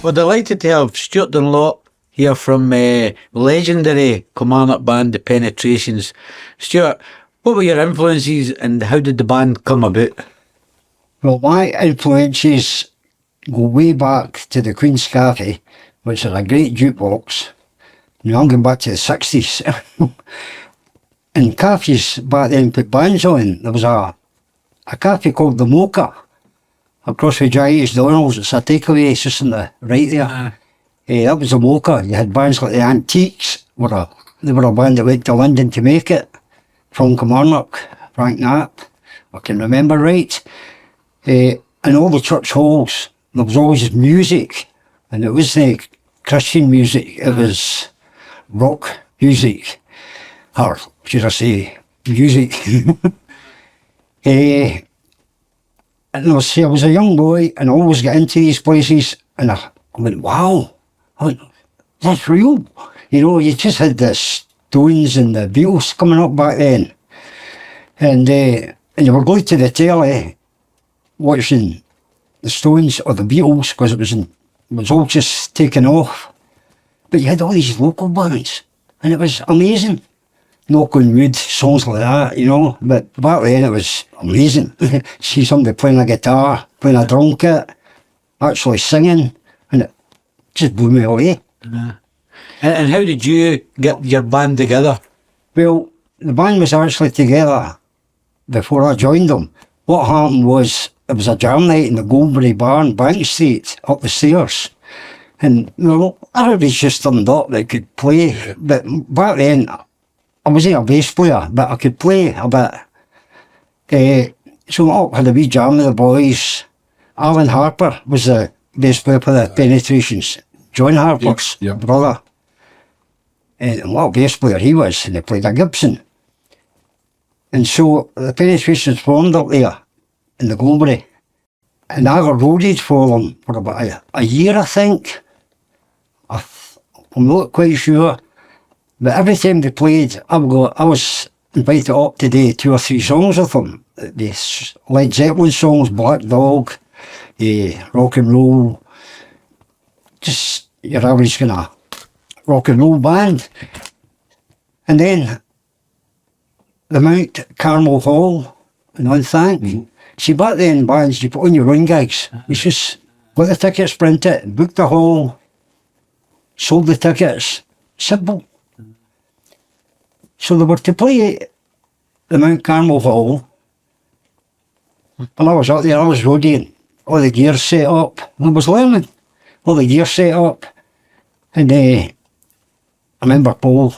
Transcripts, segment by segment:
We're delighted to have Stewart Dunlop here from legendary Kilmarnock band, The Penetrations. Stewart, what were your influences and how did the band come about? Well, my influences go way back to the Queen's Cafe, which is a great jukebox. Now I'm going back to the 60s. And cafes back then put bands on. There was a cafe called The Mocha across the Giant's Donald's. It's a takeaway, it's just on the right there. That was The Mocha. You had bands like the Antiques. They were a band that went to London to make it, from Kilmarnock, Frank Knapp, I can remember right. And all the church halls, there was always music, and it wasn't Christian music, it was rock music, or should I say, music. And I was a young boy, and I always got into these places, and I went, wow, that's real. You know, you just had the Stones and the Beatles coming up back then. And you were going to the telly, watching the Stones or the Beatles, because it was all just taken off. But you had all these local bands, and it was amazing. Knock on wood, songs like that, you know. But back then it was amazing. See somebody playing a guitar, playing a drum kit, actually singing, and it just blew me away. And how did you get your band together? Well, the band was actually together before I joined them. What happened was, it was a jam night in the Goldberry Barn, Bank Street, up the stairs. And everybody just turned up that could play. But back then, I wasn't a bass player, but I could play a bit. So I had a wee jam with the boys. Alan Harper was the bass player for the Penetrations. John Harper's brother. And what a bass player he was, and he played a Gibson. And so the Penetrations formed up there in the Goldberry. And I got roaded for them for about a year, I think. I'm not quite sure. But every time they played, I was invited up to do 2 or 3 songs with them. The Led Zeppelin songs, Black Dog, rock and roll. Just your average kind of rock and roll band. And then the Mount Carmel Hall in Unthank. See, back then, bands, you put on your own gigs. You just got the tickets printed, booked the hall, sold the tickets. Simple. So they were to play the Mount Carmel Hall. And I was up there, I was roadieing, all the gear set up. I was learning all the gear set up. And I remember Paul,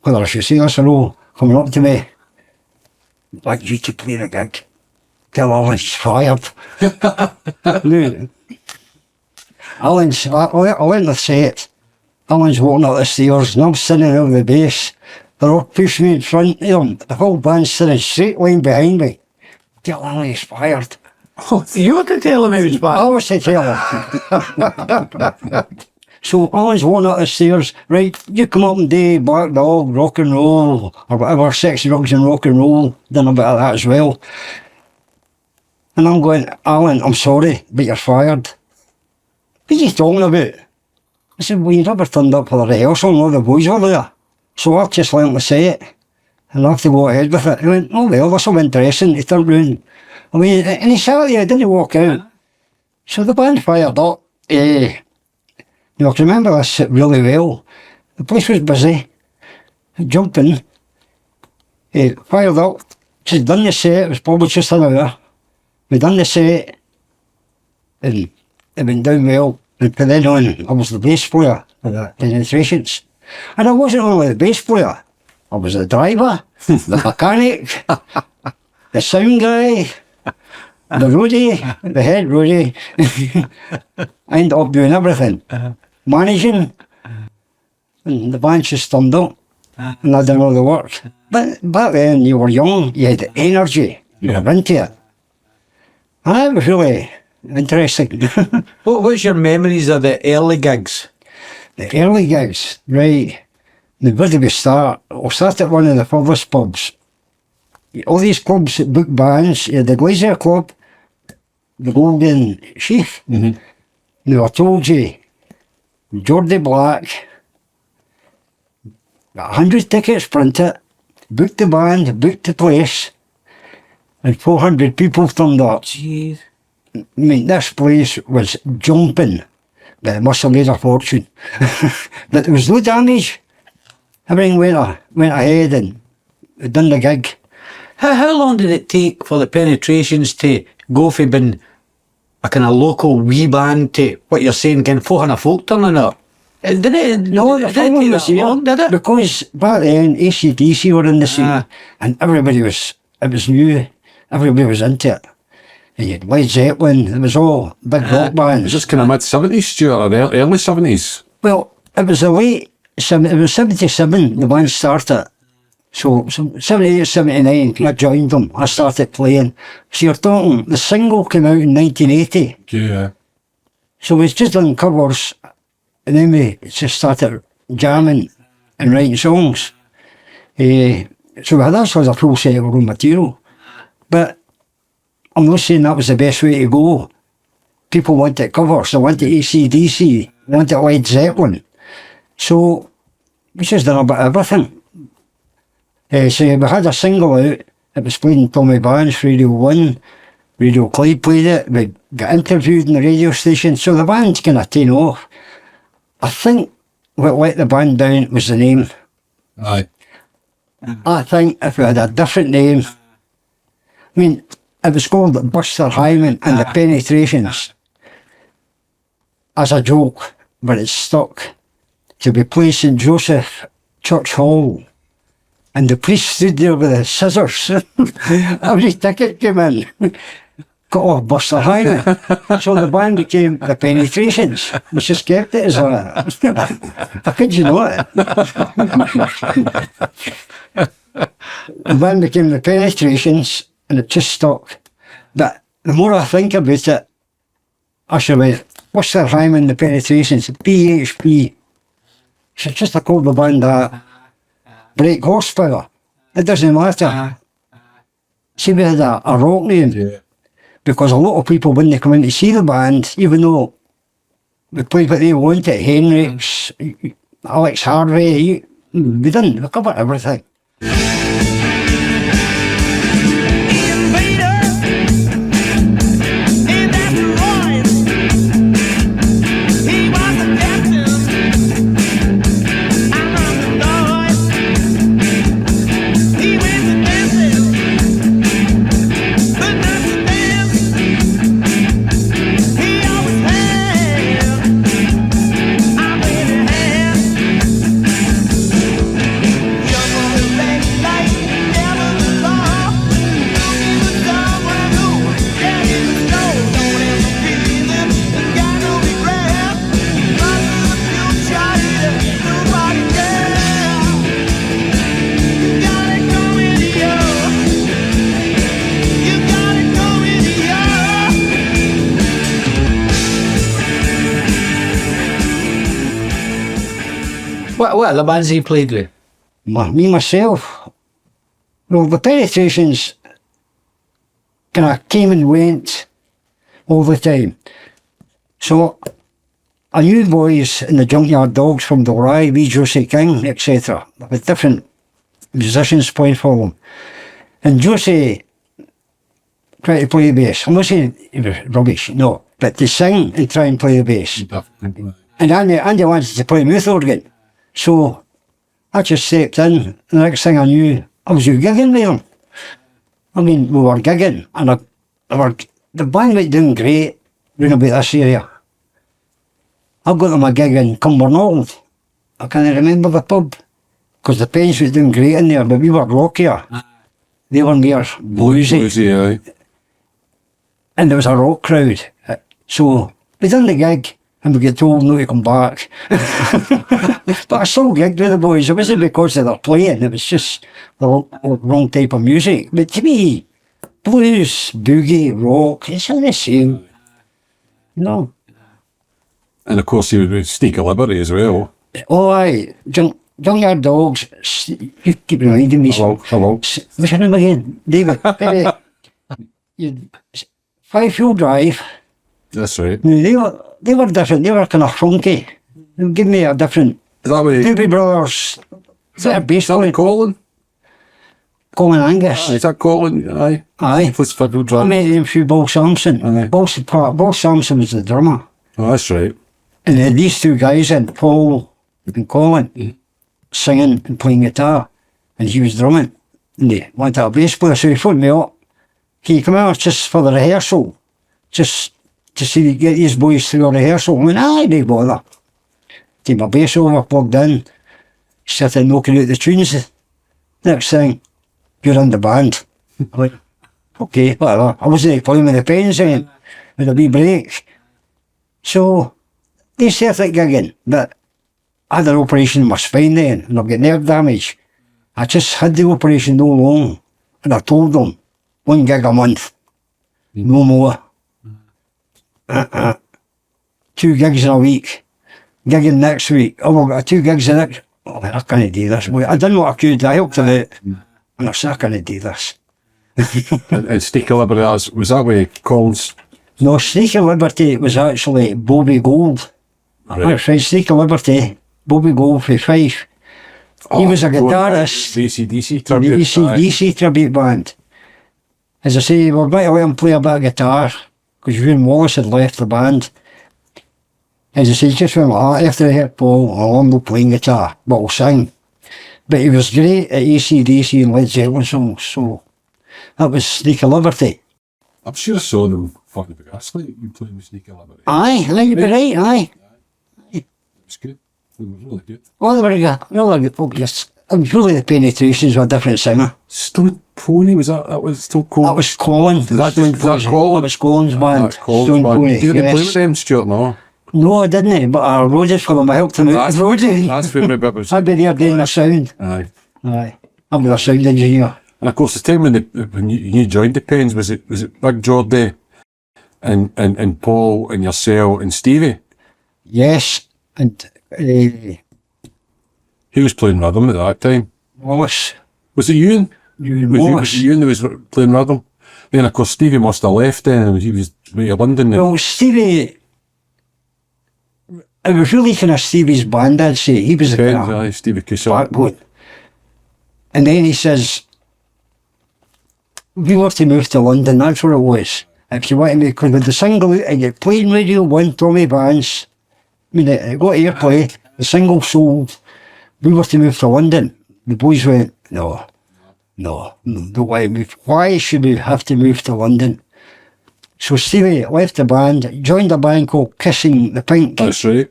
whether I should say this or no, coming up to me, "I'd like you to play the gig. Tell Alan he's fired." I went to say it. Alan's walking up the stairs and I'm sitting over the bass. They're all pushing me in front of them. The whole band's sitting straight line behind me. Tell Alan he's fired. Oh, you had to tell him he was fired? I was to tell him. So Alan's walking up the stairs, right, you come up and do Black Dog, rock and roll, or whatever, Sex, Drugs and Rock and Roll, done a bit of that as well. And I'm going, "Alan, I'm sorry, but you're fired." "What are you talking about?" I said, "Well, you never turned up for the rehearsal and all the boys were there. So I've just learned to say it, and I have to go ahead with it." He went, "Oh well, that's so interesting." He turned round. I mean, and he sat there, didn't walk out. So the band fired up. You know, I can remember this really well. The place was busy. I jumped in. Fired up. Just done the set. It was probably just an hour. We done the set, and it went down well. And from then on, I was the bass player for the Penetrations. And I wasn't only the bass player. I was the driver, the mechanic, the sound guy, the roadie, the head roadie. I ended up doing everything. Managing. And the band just turned up. And I done all the work. But back then, you were young, you had energy, you were into it. And it was really interesting. What's your memories of the early gigs? The early gigs, right. Now, where did we start? We started at one of the furthest pubs. All these clubs that book bands, you had the Glazier Club, the Golden Sheaf. Now, I told you, Geordie Black, got 100 tickets printed, booked the band, booked the place, and 400 people turned up. Jeez. I mean, this place was jumping, but it must have made a fortune. But there was no damage. Everything went ahead and done the gig. How long did it take for the Penetrations to go from being a kind of local wee band to what you're saying, kind of folk and a folk turning up? Did it? No, the did it following take was that here, long, did it? because back then AC/DC were in the scene, Ah. and it was new, everybody was into it. And you had Led Zeppelin, it was all big rock It bands. was just kind of mid-70s, Stuart, or early 70s. Well, it was it was 77 the band started. So 78, 79, I joined them, I started playing. So you're talking, the single came out in 1980. Yeah. So we just done covers, and then we just started jamming and writing songs. So we had that sort of full set of own material. But I'm not saying that was the best way to go. People wanted covers, they wanted AC/DC, they wanted Led Zeppelin. So we just done a bit of everything. So we had a single out, it was played in Tommy Barnes, Radio 1, Radio Clyde played it, we got interviewed in the radio station, so the band's kind of taken off. I think what let the band down was the name. Aye. I think if we had a different name, I mean, it was called Buster Hyman and the Penetrations as a joke, but it stuck. To be played St Joseph Church Hall, and the priest stood there with his scissors. Every ticket came in, cut off Buster Hyman. So the band became the Penetrations. We just kept it as that. How could you know it? The band became the Penetrations, and it just stuck. But the more I think about it, I should have Buster Hyman, the Penetrations, PHP. So just I called the band that. Break horsepower. It doesn't matter. See, we had a rock name. Yeah. Because a lot of people, when they come in to see the band, even though we played what they wanted, Henrik's, Alex Harvey, we didn't, we covered everything. What are the bands he played with? Me, myself, well, the Penetrations kind of came and went all the time. So I knew boys in the Junkyard Dogs from Dalry, wee Josie King, etc. with different musicians playing for them. And Josie tried to play the bass. I'm not saying it was rubbish, no, but to sing and try and play the bass. Definitely. And Andy wanted to play mouth organ. So I just stepped in, and the next thing I knew, I was gigging with them. I mean, we were gigging, and the band was doing great round about this area. I got them a gig in Kilmarnock. I can't remember the pub, because the Pens was doing great in there, but we were rockier. They were more bluesy. Bluesy, aye. And there was a rock crowd. So we done the gig, and we get told not to come back. But I still gigged with the boys. It wasn't because they were playing, it was just the wrong type of music. But to me, blues, boogie, rock, it's all the same. No. And of course, you were Sneak of Liberty as well. Oh, aye. Junkyard Dogs, you keep reminding me. Hello. What's your name again? David. 5-wheel drive. That's right. They were different, they were kind of funky. They give me a different. Is that way? Doobie Brothers. They're basically Colin? Colin Angus. Is that Colin? Aye. Aye. What's fiddle I drum? met him through Bill Sampson. Aye. Bill Sampson was the drummer. Oh, that's right. And then these two guys in, Paul and Colin, singing and playing guitar. And he was drumming. And they wanted a bass player, so he phoned me up. Can you come out just for the rehearsal? Just to see get these boys through a rehearsal. I went, aye, no bother. Take my bass over, plugged in, started knocking out the tunes. Next thing, you're in the band. I went, okay, whatever. I wasn't playing with the pens then, with a wee break. So, they started gigging, but I had an operation in my spine then, and I've got nerve damage. I just had the operation no long, and I told them, 1 gig a month, no more. 2 gigs in a week, gigging next week. Oh, I've got 2 gigs the next. Oh, I can't do this. I done what I could. I helped them out, and I said I can't do this. And Sneaky Liberty, was that way Colin's? No, Sneaky Liberty was actually Bobby Gold. Right. That's right, Sneaky Liberty, Bobby Gold for Fife. He was a guitarist. The AC/DC The tribute. AC/DC tribute band. As I say, we're going to let him play a bit of guitar because Ewan Wallace had left the band. As I say, just went like that. After I heard Paul, I'm not playing guitar, but I'll sing. But he was great at AC/DC and Led Zeppelin songs, so that was Sneaky Liberty. I'm sure I saw them fucking big Astley, you playing with Sneaky Liberty. Aye, I think you'd be right, aye. It was good. It was really good. Well, they were really good folk. Yes. It was really the Penetrations with a different singer. Stone Pony, that was still Colin? That was Colin. Is that Colin? That was Colin's band. That's Colin's Stone band. Pony, You didn't play yes. with them, Stuart, no? No, I didn't, but I wrote it for them. I helped them out. I wrote it. That's where maybe it was. I'd be there doing the sound. Aye. Aye. I'm the sound engineer. And of course, the time when you joined the Pens, was it Big Geordie and Paul and yourself and Stevie? Yes, and Who was playing rhythm at that time? Wallace. Was it Ewan? Ewan Was Wallace. it Ewan that was playing rhythm? Then of course Stevie must have left then, and he was way to London. Well, Stevie, it was really kind of Stevie's band, I'd say. He was the Pens, kind aye, of Stevie Cusack. backbone. And then he says, we were to move to London, that's what it was. If you want to make, because with the single, I get playing Radio 1, Tommy Vance, I mean, it got airplay, the single sold, we were to move to London. The boys went, no, don't want to move. Why should we have to move to London? So Stevie left the band, joined a band called Kissing the Pink. That's right.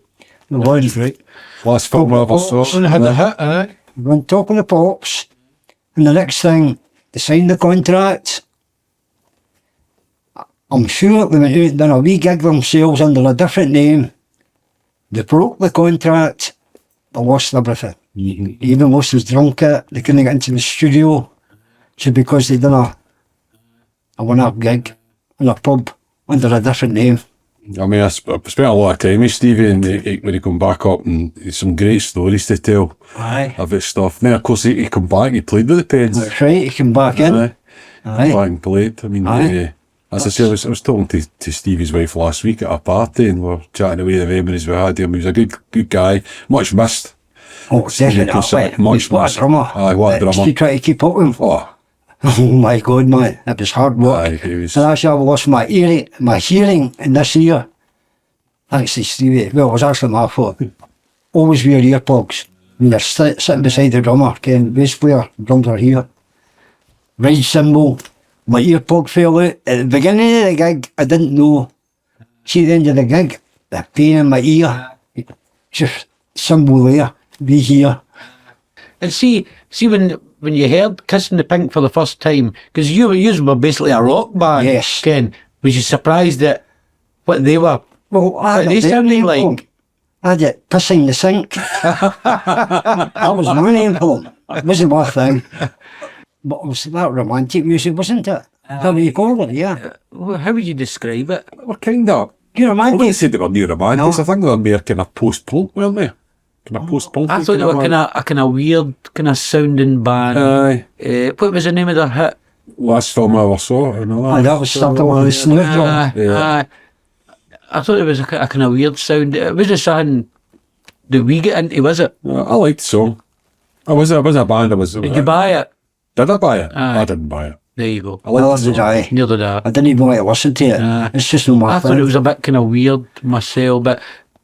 The ones, right? Last film I ever saw. Had a hit, aye. Went top of the pops, and the next thing, they signed the contract. I'm sure they went out and done a wee gig themselves under a different name. They broke the contract, they lost everything. Even Lost was drunk at it, they couldn't get into the studio, just because they done a one-up gig in a pub under a different name. I mean, I spent a lot of time with Stevie, and when he come back up, and there's some great stories to tell Aye. about stuff. Then of course he come back, he played with the Pens. That's right, he came back in. Aye. Aye. Back and played. I mean, Aye. as I say, I was talking to Stevie's wife last week at a party, and we were chatting away the memories we had. He was a good guy, much missed. Oh, definitely. Much What missed. a drummer. Aye, what a drummer. Still trying to keep up with him. Oh, Oh my God, man, it was hard work. aye, he was. And actually, I've lost my hearing in this year. Thanks to Stevie. Well, it was actually my fault. Always wear earplugs. When you're sitting beside the drummer, Ken, bass player, drums are here. Ride cymbal, my earplug fell out. At the beginning of the gig, I didn't know. See, at the end of the gig, the pain in my ear, just cymbal there, be here. And see when you heard Kissing the Pink for the first time, because you were basically a rock band, Yes. Ken, was you surprised at what they were? Well, I They had a sounded name like- for 'em. I had it pissing the sink. That was my name for them. It wasn't my thing. But it was that romantic music, wasn't it? How do you call it? Yeah. Well, how would you describe it? We're kind of. You I wouldn't romantic. say they were new romantics. No. I think they were more kind of post-punk, weren't they? Kind of post-punk. I thought they were a kind of weird, kind of sounding band. Aye. What was the name of their hit? Last film I ever saw. You know That was something with the snare drum. Yeah. I thought it was a kind of weird sound. It was a something did we get into, was it? I liked the song. I was a band. Did you buy it? Did I buy it? Aye. I didn't buy it. There you go. I liked Well, the did song. I? Neither did I. I didn't even want to listen to it. It's just no my I thought thing. it was a bit kind of weird myself, but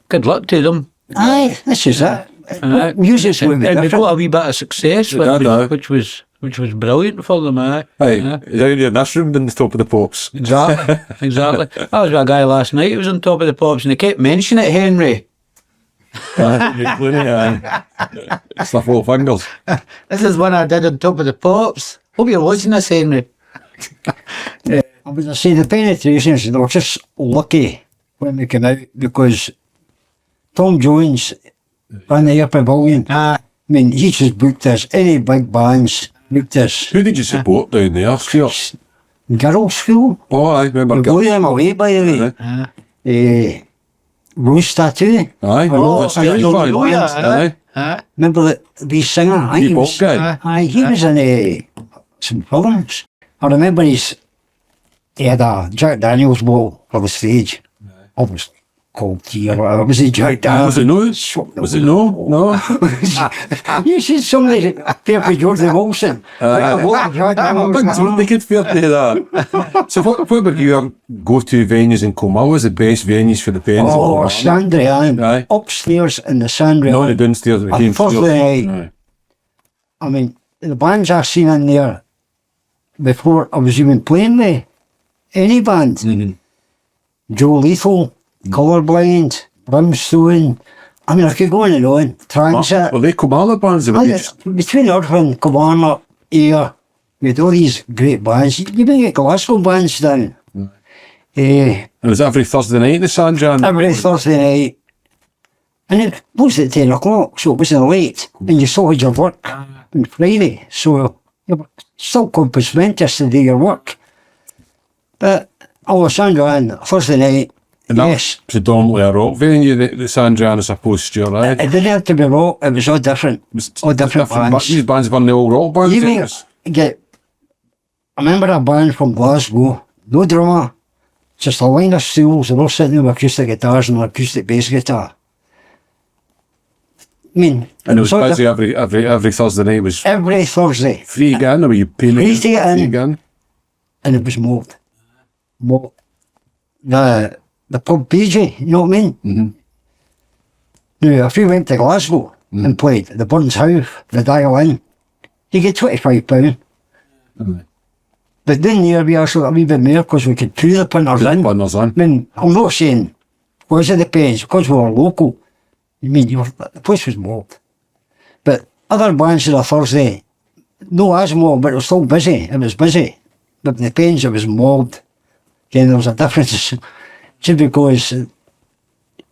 good luck to them. Aye, this is it. Music's going to be And we got a different. wee bit of success, Yeah, no. which was brilliant for them, aye. Hey, down in this room, in the top of the pops. Exactly, exactly. I was with a guy last night who was on top of the pops and he kept mentioning it, Henry. Stuff all fingers. This is one I did on top of the pops. Hope you're watching this, Henry. I would say the Penetrations, they were just lucky when they came out because Tom Jones ran the Air Pavilion. I mean, he just booked us. Any big bands booked us. Who did you support down there, Stewart? Girls' School. Oh, I remember. We blew them away, by the way. Rose Tattoo. Aye. Oh, That's good. oh, yeah, Aye. Aye. Remember the wee singer? I think Wee he bald was, guy. he was in some films. I remember he had a Jack Daniels bottle on the stage. Almost called tea or whatever. Was it Jack Daniels? Was it no? Was it no? No. You see somebody fair for George Wilson. They could fair to that. So what were your go-to venues in Kilmarnock? What was the best venues for the bands? Oh, Sandrian. Aye. Upstairs in the Sandrian. No, the downstairs. We came Thursday night. Aye. I mean, the bands I've seen in there before I was even playing with any band. Joe Lethal, Colourblind, Brimstone. I mean, I could go on and on. Transit. Well, they Kilmarnock bands. They were good. Between Earth and Kilmarnock, Air, we had all these great bands. You even get Glasgow bands down. It was every Thursday night in the Sandran. Every Thursday night. And it was at 10 o'clock, so it wasn't late. And you still had your work on Friday, so you were still compass mentis to do your work. But Alessandro and Thursday night, And that yes. was predominantly a rock venue, the Sandran, I suppose, Stuart. Right? It didn't have to be rock, it was all different. All different bands. These bands were the old rock bands. You ain't may they? get, I remember a band from Glasgow, no drummer, just a line of stools, they're all sitting there with acoustic guitars and an acoustic bass guitar. I mean, And it was all busy different. every Thursday night. Was Every Thursday, free again, or were you paying? Free to get in. Free again? and it was mould. Mould. The pub PJ, you know what I mean? Now, if we went to Glasgow and played the Burns House, the Dial In, you get £25. But then there we actually got a wee bit more because we could crew the punters in. Punters in. I mean, I'm not saying, because it depends, because we were local, I mean, the place was mould. But other bands on a Thursday, no as mould, but it was still busy. It was busy. But the depends, it was mould. Again, there was a difference. Just because,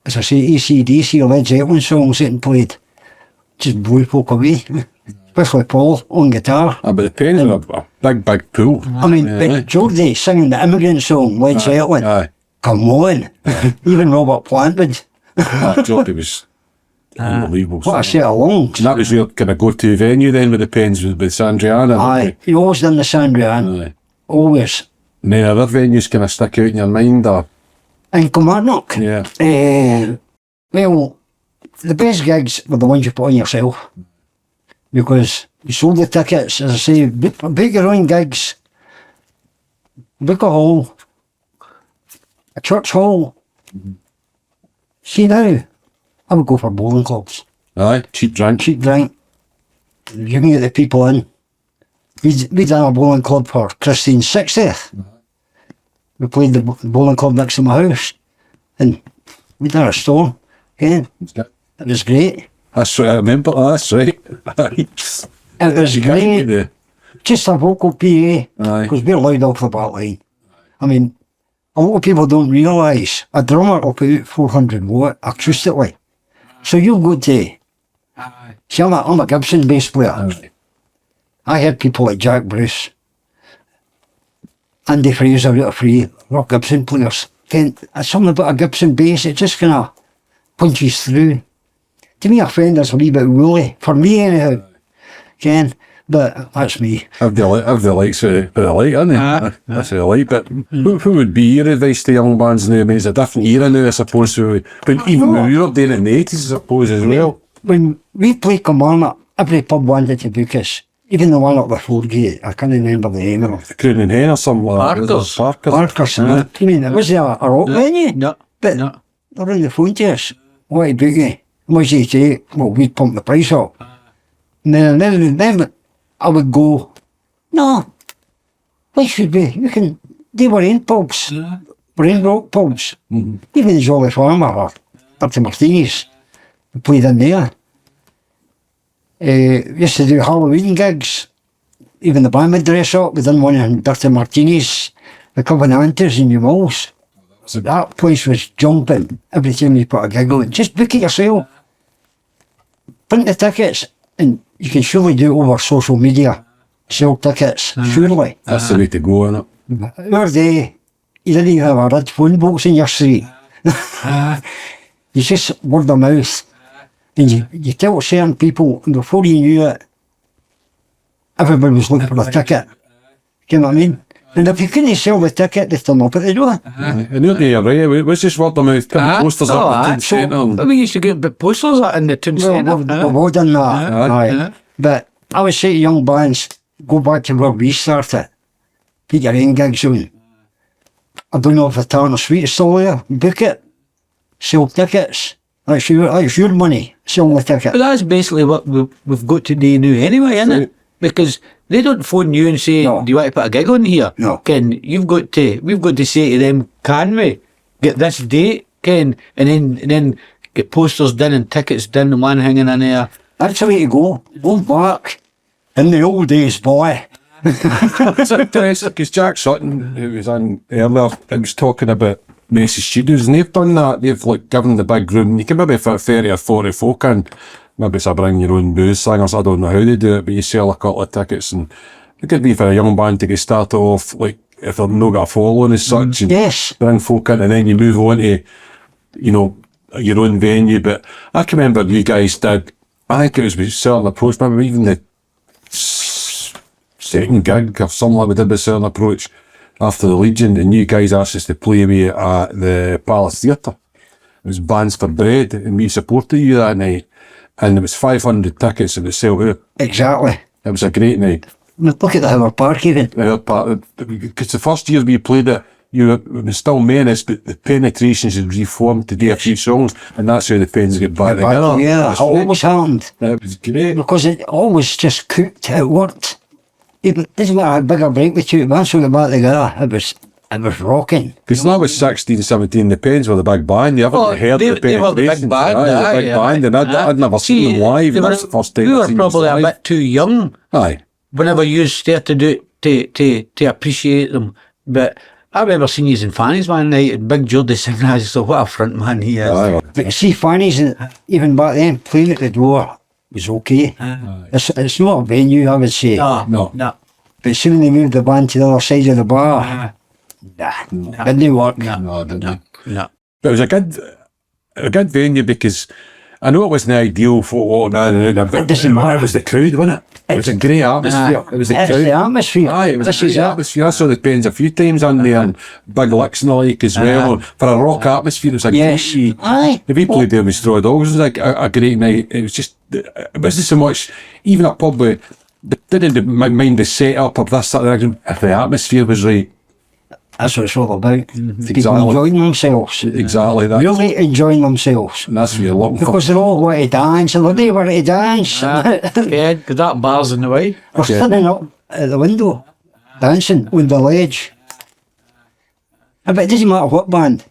as I say, AC/DC, Led Zeppelin songs getting played, just blew folk away. Especially Paul on guitar. But the Pens are a big pool. I mean, but Geordie singing the Immigrant song, Led Zeppelin. Aye. Come on. Even Robert Plant would. Geordie was unbelievable. What a set of lungs. And that was your kind of go-to venue then with the Pens, with Sandriana. Aye, he always done the Sandrian. Aye. Always. And then other venues kind of stick out in your mind, or? And Kilmarnock. Yeah. Well, the best gigs were the ones you put on yourself. Because you sold the tickets, as I say, book your own gigs. Book a hall. A church hall. See now, I would go for bowling clubs. Aye, cheap drink. Cheap drink. You can get the people in. We done a bowling club for Christine's 60th. We played the bowling club next to my house. And we done a storm. Again. It was great. That's right, I remember, that's right. It was great. Just a vocal PA. Aye. Because we're loud off the back line. I mean, a lot of people don't realise a drummer will put out 400 watt acoustically. So you'll go to, see, I'm a Gibson bass player. Aye. I heard people like Jack Bruce, Andy Fraser out of free, rock Gibson players. Ken, something about a Gibson bass, it just kind of punches through. To me, a Fender's a wee bit woolly, for me anyhow. Ken, But that's me. Have the likes of the light, isn't it? That's the light. But who would be your advice to young bands now? I mean, it's a different era now, I suppose. But even when we were doing it in the 80s, I suppose, as well. When we played Kilmarnock, every pub wanted to book us. Even the one up the Foregate, I can't remember the name of it. The Crown and Hen or something like that. Parkers. I mean, it was a rock venue. No. But No. they're on the phone to us. What to book you? What do you say? Well, we'd pump the price up. And then I would go, no, why should we? You can, they were in pubs. We're in rock pubs. Even the Jolly Farmer or Dirty Martinis. We played in there. We used to do Halloween gigs. Even the band would dress up. We done one in Dirty Martinis, the Covenanters in New Mills. So that place was jumping every time you put a gig on. Just book it yourself. Print the tickets, and you can surely do it over social media. Sell tickets, surely. That's the way to go, isn't it? Our day, you didn't even have a red phone box in your street. You just word of mouth. And you tell certain people, and before you knew it, everybody was looking for a ticket. You know what I mean? And if you couldn't sell the ticket, they'd turn up at the door. And you're right, it was just word of mouth. Posters up in the town centre. We used to get big posters out in the town centre. We've all done that. Aye. But I would say to young bands, go back to where we started. Get your own gigs on. I don't know if the Turner Suite is still there. Book it. Sell tickets. That's your money. Sell the ticket. But that's basically what we've got to do now anyway, isn't it? Because they don't phone you and say, No. do you want to put a gig on here? No. Ken, we've got to say to them, can we get this date, Ken? And then get posters done and tickets done and one hanging in there. That's the way to go. Go back. In the old days, boy. Because Jack Sutton, who was on earlier, it was talking about Messi Studios, and they've done that. They've like given the big room. You can maybe fit 30 or 40 folk in. Maybe it's a bring your own booze singers. I don't know how they do it, but you sell a couple of tickets, and it could be for a young band to get started off, like if they've not got a following as such, and Yes. bring folk in, and then you move on to, you know, your own venue. But I can remember you guys did, I think it was with Certain Approach, maybe even the second gig or something like we did with Certain Approach after the Legion, and you guys asked us to play away at the Palace Theatre. It was Bands for Bread, and we supported you that night, and it was 500 tickets and it sold out. Exactly. It was a great night. Look at the Howard Park even. Because the first year we played it, it was still Menace, but the Penetrations had reformed to do a few songs, and that's how the Pens get back together. Yeah, it always happened. It was great. Because it always just cooked, it worked. It doesn't matter how big a break we took, once we got back together, it was rocking. Because when I was 16, 17, the Pens were the big band. You haven't heard the They were the big Penetrations. band. Aye, the big band, and I'd never seen them live. they That's the first time we I'd were seen them probably a live. bit too young Aye. whenever you started to appreciate them. But I remember seeing you in Fanny's one night and Big Geordie singing. I just thought, what a front man he is. Aye. But you see, Fanny's, even back then, playing at the door was okay. It's not a venue, I would say. No. But as soon as they moved the band to the other side of the bar, didn't work. No, it didn't. No. But it was a good venue because I know it wasn't ideal for walking in and out, but It doesn't matter. it was the crowd, wasn't it? It was a great atmosphere. It was the It's crowd. the atmosphere. Aye, it was This a is great it. atmosphere. I saw the Pens a few times on there, and big licks and the like as well. For a rock atmosphere, it was a Yes. great. Aye. If we played there with Straw Dogs, it was like a great night. It was just, it wasn't so much, even at pub, they didn't mind the setup of this, that, and if the atmosphere was right. That's what it's all about. People Exactly. enjoying themselves. Exactly that. Really enjoying themselves. And that's what you're looking for. Because they're all want to dance, and they want to dance. Yeah, because that bar's in the way. We're standing up at the window, dancing on the ledge. But it doesn't matter what band.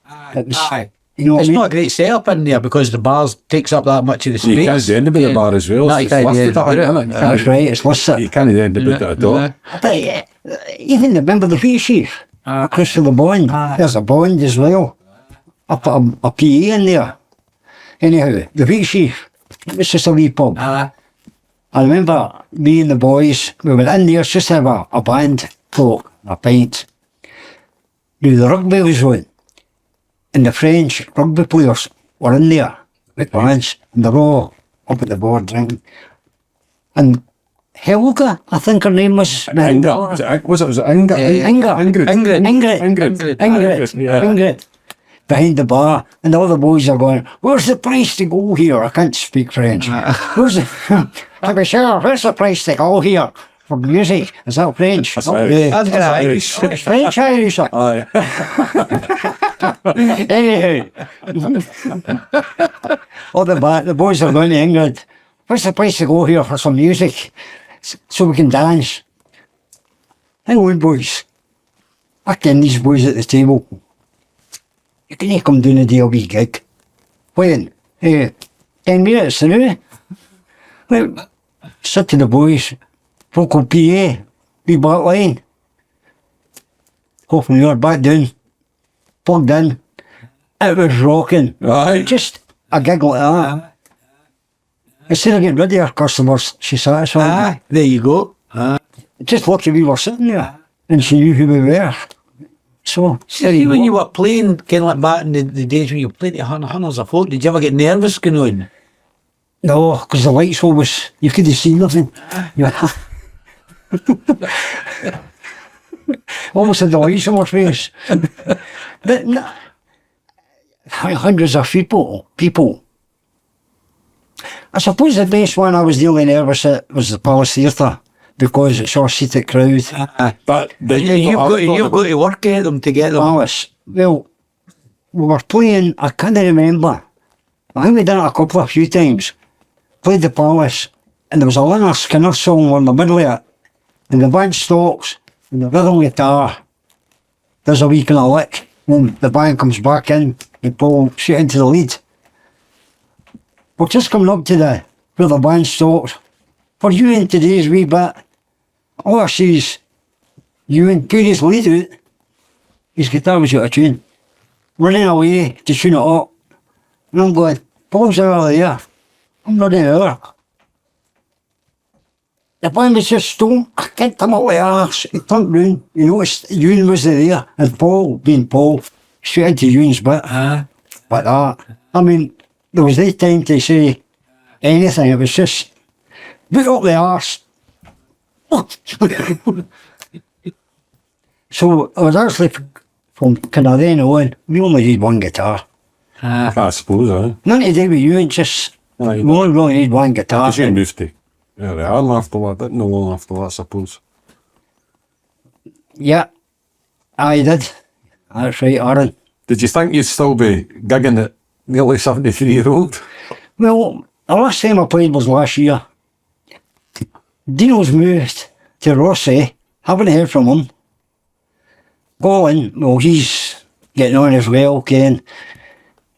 Aye. You know what It's I mean? not a great setup in there because the bar takes up that much of the space. You can't do anything with the bar as well. No, It's you can't do listed, anything about it. isn't it? That's right, it's listed. You can't do anything about it at all. But even remember the Wheat Chief, across from the Bond. There's a Bond as well. I put a PA in there. Anyhow, the Wheat Chief, it was just a wee pub. I remember me and the boys, we were in there just to have a band talk, a pint. Now the rugby was on, and the French rugby players were in there with bands, and they're all up at the board drinking. And Helga, I think her name was. Inga. Was it Inga? Inga. Ingrid. Yeah. Ingrid. Behind the bar, and all the boys are going, "Where's the price to go here?" I can't speak French. Where's the? To be sure, where's the price to go here for music? Is that French? That's Irish. That's Irish. It's French, Irish. Aye. Anyhow, all the boys are going to England. Where's the place to go here for some music so we can dance? Hang on, boys. I ken these boys at the table. You can come down and do a wee gig. When? 10 minutes, you know? Well, said to the boys, vocal PA, be back line. Half an hour back down, plugged in. It was rocking. Aye. Just a gig like that. Instead of getting rid of her customers, she's satisfied. There you go. Just lucky we were sitting there and she knew who we were. So, there See, you when go. you were playing, kind of like back in the days when you were playing to hundreds of folk, did you ever get nervous going on? No, because the lights always, you couldn't see nothing. You almost had the lights on my face. But no, hundreds of people. I suppose the best one I was really nervous at was the Palace Theatre because it's all seated crowd. But You've got to work at them to get them. Palace. Well, we were playing, I can't remember. I think we done it a few times. Played the Palace, and there was a Leonard Skinner song in the middle of it, and the band stops, and the rhythm guitar does a wee kind of lick, and the band comes back in, and Paul shoot into the lead. We're just coming up to where the band stops. For you in today's wee bit, all I see is Ewan put his lead out. His guitar was out of tune. Running away to tune it up. And I'm going, Paul's over there. I'm running over. The band was just stoned. I kicked him up the arse. He turned round. He noticed Ewan was there. And Paul, being Paul, shoot into Ewan's bit. Like that. I mean, there was no time to say anything. It was just, boot up the arse. So I was actually, from kind of then on, we only need one guitar. I suppose, aye. Nothing to do with you, it's just, Aye. we only really need one guitar. She moved to Ireland after that, didn't know long after that, I suppose. Yeah, I did. That's right, Aaron. Did you think you'd still be gigging at nearly 73-year-old? Well, the last time I played was last year. Dino's moved to Rossi. Haven't heard from him. Colin, well, he's getting on as well, Ken.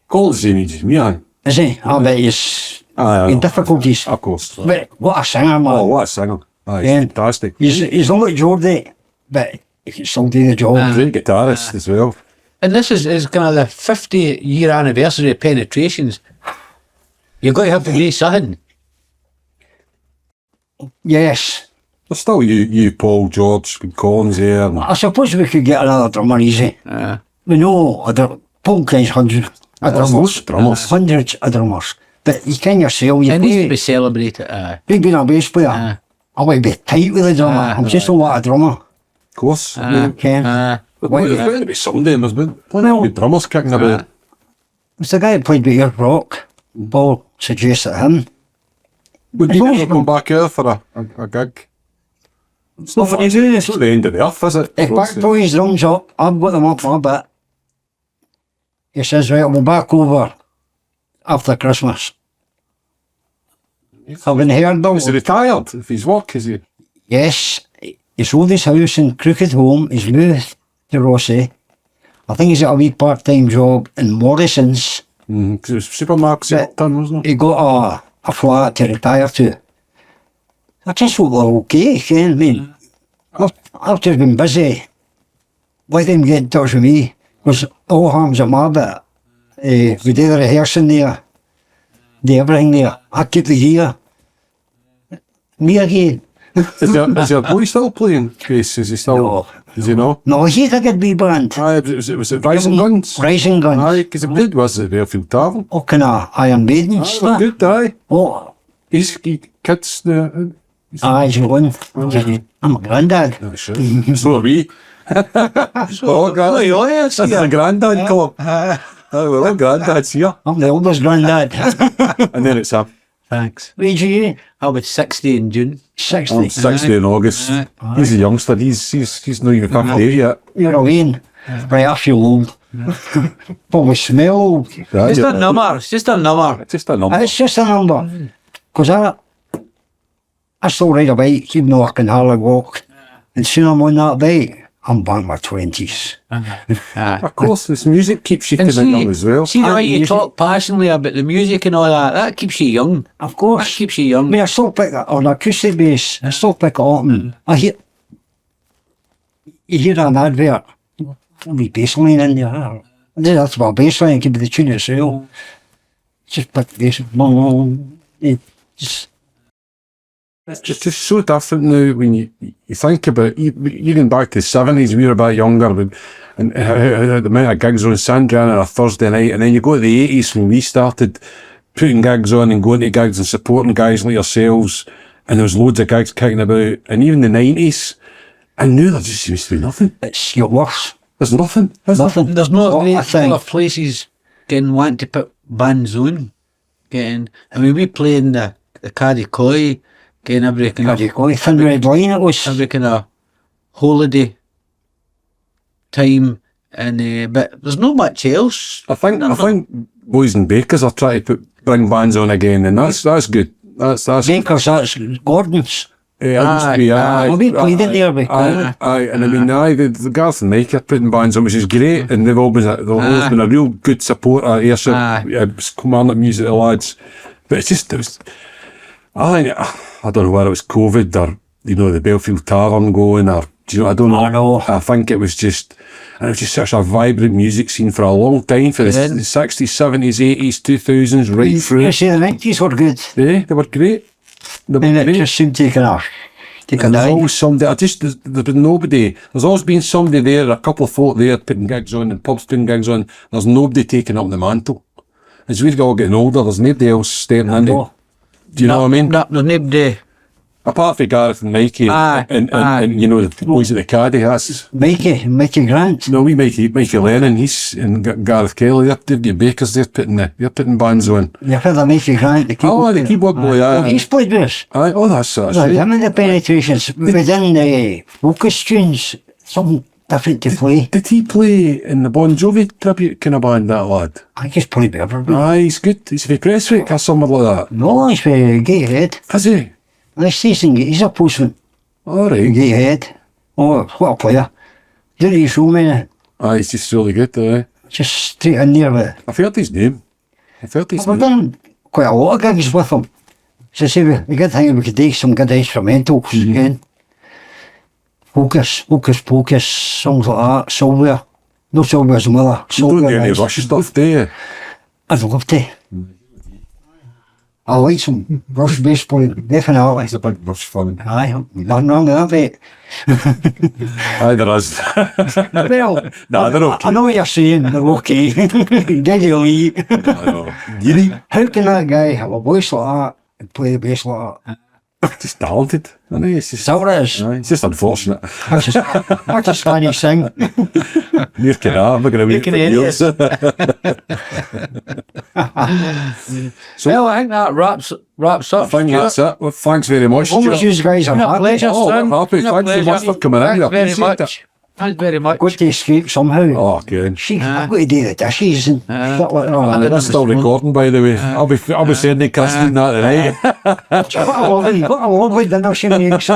Colin's the same age as me, aye. Is he? I bet he's in difficulties. Of course. But what a singer, man. Oh, what a singer. Aye, Yeah. fantastic. He's not like Geordie, but he can still do the job. Great guitarist as well. And this is kind of the 50-year anniversary of Penetrations. You've got to have to do something. Yes. There's still you, Paul, George, with Colin's there. And I suppose we could get another drummer easy. We know Paul King's hundreds of drummers. Hundreds of drummers. But you can yourself, you It needs to be play, celebrated. you've been a bass player. I want to be tight with the drummer. I'm just not like a drummer. of course. Ken. There's bound to be somebody, there's been plenty Well- of drummers kicking about. It's the guy who played with Ear Rock. Paul suggested him. Would you ever come back here for a gig? It's not What do you do? it's not the end of the earth, is it? If back pull his drums up, I've got them up for a bit. He says, right, I'll be back over after Christmas. Haven't heard them. Is he retired? If he's work, is he? Yes, he sold his house in Crooked Home. He's moved to Rossi. I think he's got a wee part-time job in Morrison's. Because it was supermarkets But- done, wasn't it? He got a flat to retire to. I just hope they're okay, Ken. I mean, I've just been busy. Let them get in touch with me. Because all hands at my bit. We do the rehearsing there. Do everything there. I keep the gear. Me again. Is your boy still playing bass? Is he still? No. Is he not? No, he's a good wee band. Aye, was it Rising Guns? Rising Guns. Aye, because the played was at Fairfield Tavern. Oh, kind of Iron Maiden Aye, stuff. good, aye. Oh, He kids the Aye, he's one. I'm a granddad. Oh, sure. So are we. Oh, yes, that's the granddad club. Oh, well, I'm granddad's here. I'm the oldest granddad. And then it's him. Thanks. What age are you? I'll be 60 in June. 60. I'm 60 in August. He's a youngster. He's not even 58 yet. You're away. Right, I feel old. Probably smell old. Right, Just a number. It's just a number. Just a number. It's just a number. Because I still ride a bike, even though I can hardly walk. And soon I'm on that bike, I'm back in my 20s. Of course, this music keeps you feeling young as well. See the way you music. talk passionately about the music and all that, that keeps you young. Of course. That keeps you I young. mean, I still pick it on acoustic bass. I still pick it up and I hear, you hear an advert, wee bass line in there. That's my bass line, it could be the tune itself. Just pick the bass. It just, It's just so different now when you think about even back to the 70s, we were a bit younger, and how the amount of gigs on Sunday on a Thursday night, and then you go to the 80s when we started putting gigs on and going to gigs and supporting guys like yourselves, and there was loads of gigs kicking about, and even the 90s, and now there just seems to be nothing. it's got worse. There's nothing. Nothing. There's no What I great think. deal of places getting want to put bands on. I mean, we play in the Caddy Coy, getting every kind How of do you call it? Thin red line it was. every kind of holiday time, and but there's not much else. I think Boys and Bakers are trying to bring bands on again, and that's good. That's Bakers, that's Gordon's. aye. Well, we played it there Aye, and I mean, the Garth and Mike are putting bands on, which is great, and they've always been a real good supporter of Ayrshire, Kilmarnock music, the lads. But it was, I think, I don't know whether it was COVID or, the Belfield Tavern going, or, I don't know. I know. I think it was just such a vibrant music scene for a long time, for the 60s, 70s, 80s, 2000s, right through. You see, the 90s were good. They were great. And it just seemed to take a There's dive. always somebody. there's been nobody. There's always been somebody there, a couple of folk there putting gigs on and pubs putting gigs on. There's nobody taking up the mantle. As we're all getting older, there's nobody else stepping in. know. Do you know what I mean? No, there's nobody. Apart from Gareth and Mikey and the boys at the Caddy, that's Mikey Grant. no, we Mikey Lennon, he's and Gareth Kelly, they're getting Bakers, they're putting bands on. You've heard of Mikey Grant, the keyboard The keyboard boy, player. aye. He's played with us. Aye, that's Right, right. him and the Penetrations within the focus tunes, something different to play. Did he play in the Bon Jovi tribute kind of band, that lad? I think he's played with everybody. Aye, he's good. He's for Presswick or something like that. No, he's with Gatehead. Is he? He's a postman. Alright. Gatehead. Oh, what a player. Didn't he show me? Aye, he's just really good, aye. Just straight in there with it. I've heard his name. We've done quite a lot of gigs with him. So say the good thing we could do some good instrumentals again. Focus, Pocus, songs like that, Somewhere. No Somewhere's Mother. You don't do any Somewhere. Rush stuff, do you? I'd love to. I like some Rush bass playing, definitely. He's a big Rush fan. Aye, nothing wrong with that, mate. Aye, there is. Well, Nah, they're okay. I know what you're saying, they're okay. Did you leave? I know. Yiri? How can that guy have a voice like that and play the bass like that? Just talented. I know, it's Is just... that what it is? Aye, it's just unfortunate. I just can't sing. Near can I'm not going to wait for Making years. Well, I think that wraps up. I think that's it. Well, thanks very much. Almost Stuart. you guys are Been a happy. pleasure, Oh, son. we're happy. Been a Thanks so pleasure. much for coming in. I Thanks very appreciate much. Thanks very much. Got to escape somehow. Oh, good. She, I've got to do the dishes and stuff like that. That's still recording, by the way. I'll be sending Kirsten that tonight. What a lovely dinner she makes.